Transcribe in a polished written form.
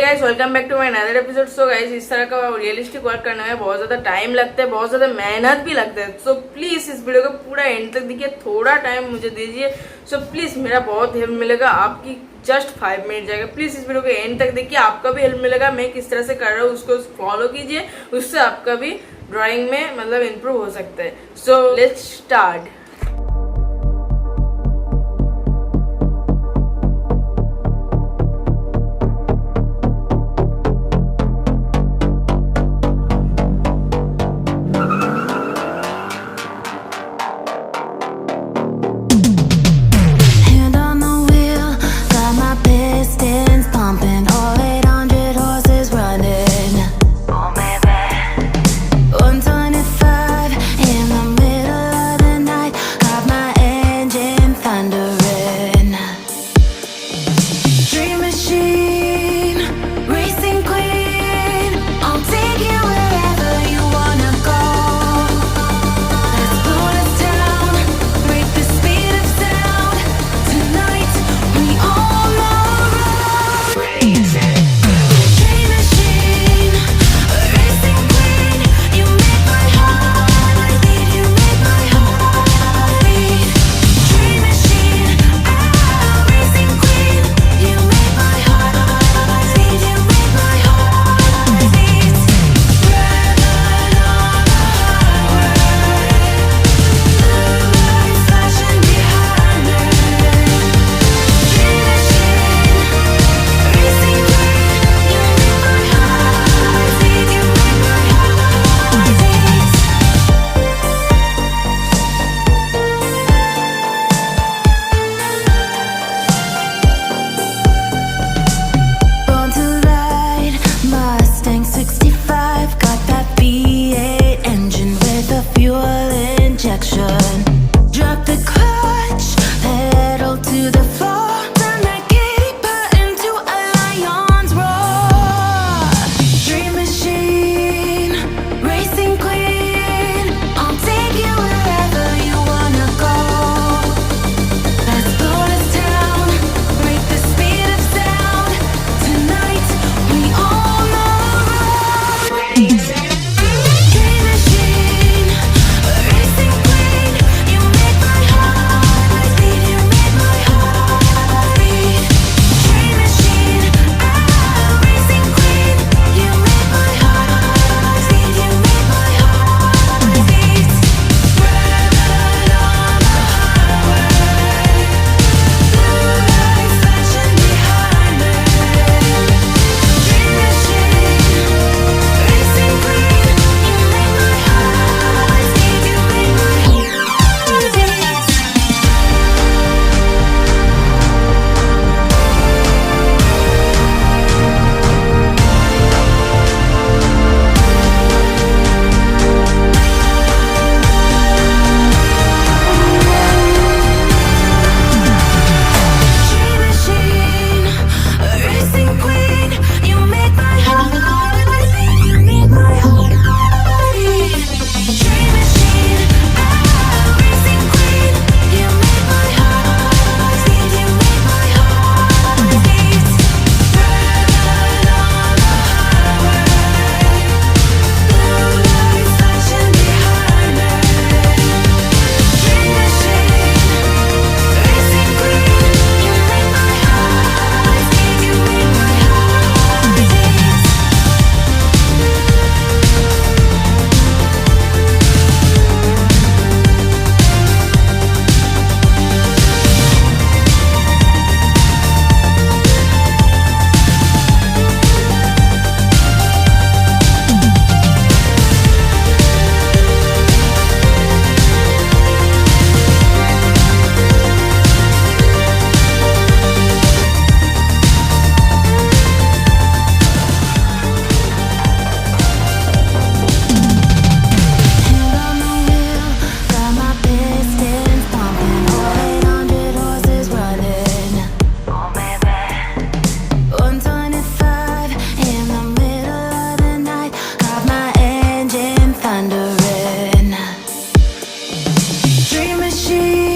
Guys welcome back to my another episode. So guys इस तरह का रियलिस्टिक वर्क करने में बहुत ज्यादा टाइम लगता है, बहुत ज्यादा मेहनत भी लगता है। सो प्लीज इस वीडियो को पूरा एंड तक देखिए, थोड़ा टाइम मुझे दीजिए। सो प्लीज मेरा बहुत हेल्प मिलेगा, आपकी जस्ट 5 मिनट जाएगा। प्लीज इस वीडियो को एंड तक देखिए, आपका भी हेल्प मिलेगा। मैं किस तरह से कर रहा हूँ उसको फॉलो कीजिए, उससे आपका भी ड्राइंग में मतलब इम्प्रूव हो सकता है। So let's start. Dream machine.